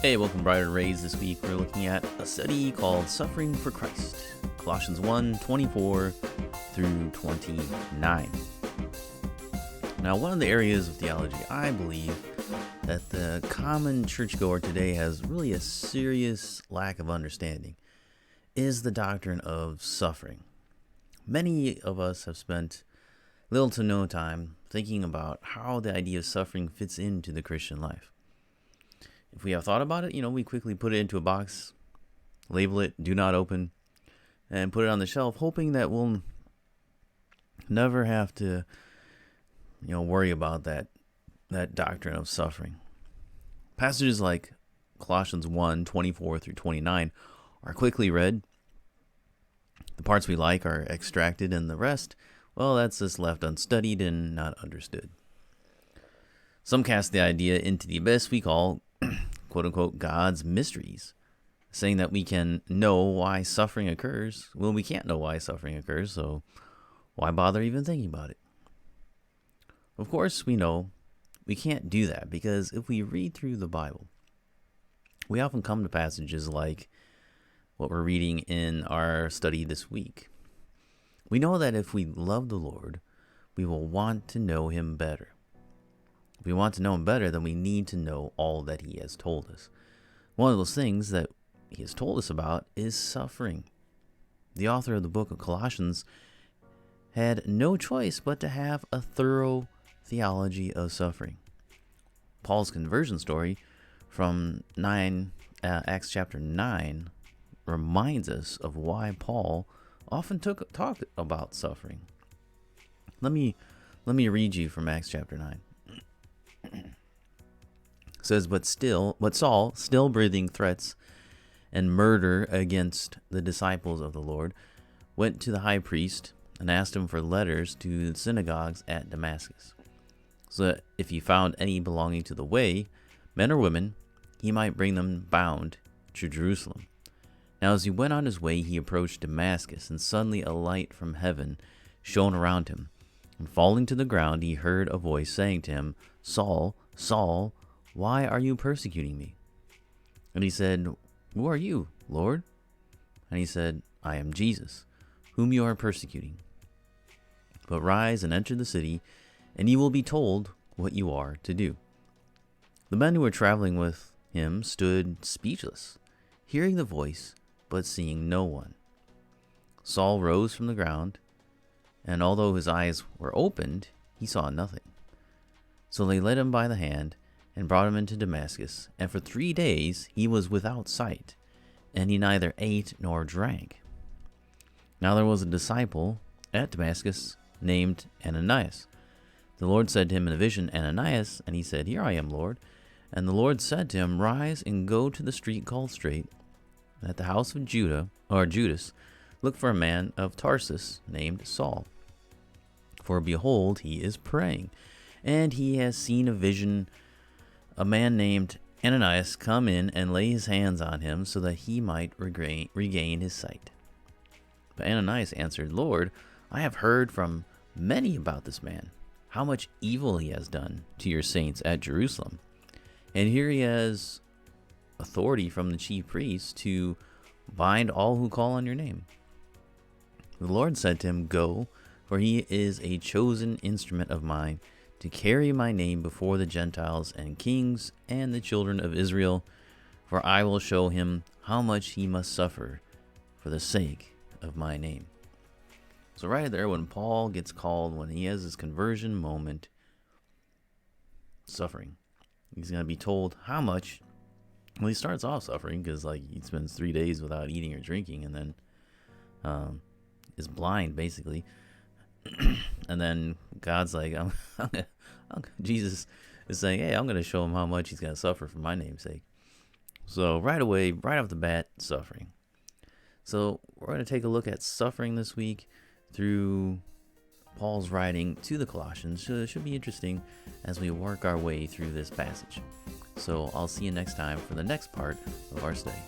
Hey, welcome Brighter Rays. This week we're looking at a study called Suffering for Christ, Colossians 1:24 through 29. Now, one of the areas of theology I believe that the common churchgoer today has really a serious lack of understanding is the doctrine of suffering. Many of us have spent little to no time thinking about how the idea of suffering fits into the Christian life. If we have thought about it, we quickly put it into a box, label it, do not open, and put it on the shelf, hoping that we'll never have to, worry about that doctrine of suffering. Passages like Colossians 1:24 through 29 are quickly read. The parts we like are extracted, and the rest, well, that's just left unstudied and not understood. Some cast the idea into the abyss we call quote-unquote God's mysteries, saying that we can know why suffering occurs. Well, we can't know why suffering occurs, so why bother even thinking about it? Of course, we know we can't do that because if we read through the Bible, we often come to passages like what we're reading in our study this week. We know that if we love the Lord, we will want to know Him better. If we want to know Him better, then we need to know all that He has told us. One of those things that He has told us about is suffering. The author of the book of Colossians had no choice but to have a thorough theology of suffering. Paul's conversion story from Acts chapter 9 reminds us of why Paul often talked about suffering. Let me read you from Acts chapter 9. It says, but Saul, still breathing threats and murder against the disciples of the Lord, went to the high priest and asked him for letters to the synagogues at Damascus, so that if he found any belonging to the way, men or women, he might bring them bound to Jerusalem. Now as he went on his way, he approached Damascus, and suddenly a light from heaven shone around him. And falling to the ground, he heard a voice saying to him, Saul, Saul, why are you persecuting me? And he said, who are you, Lord? And he said, I am Jesus, whom you are persecuting. But rise and enter the city, and you will be told what you are to do. The men who were traveling with him stood speechless, hearing the voice, but seeing no one. Saul rose from the ground, and although his eyes were opened, he saw nothing. So they led him by the hand and brought him into Damascus, and for 3 days he was without sight, and he neither ate nor drank. Now there was a disciple at Damascus named Ananias. The Lord said to him in a vision, Ananias, and he said, Here I am, Lord. And the Lord said to him, Rise and go to the street called Straight, and at the house of Judas, look for a man of Tarsus named Saul. For behold, he is praying, and he has seen a vision, a man named Ananias come in and lay his hands on him so that he might regain his sight. But Ananias answered, Lord, I have heard from many about this man, how much evil he has done to your saints at Jerusalem. And here he has authority from the chief priests to bind all who call on your name. The Lord said to him, Go, for he is a chosen instrument of mine to carry my name before the Gentiles and kings and the children of Israel, for I will show him how much he must suffer for the sake of my name. So right there, when Paul gets called, when he has his conversion moment, suffering, he's going to be told how much. Well, he starts off suffering because he spends 3 days without eating or drinking, and then is blind basically. And then God's like, Jesus is saying, hey, I'm going to show him how much he's going to suffer for my name's sake. So right away, right off the bat, suffering. So we're going to take a look at suffering this week through Paul's writing to the Colossians. So it should be interesting as we work our way through this passage. So I'll see you next time for the next part of our study.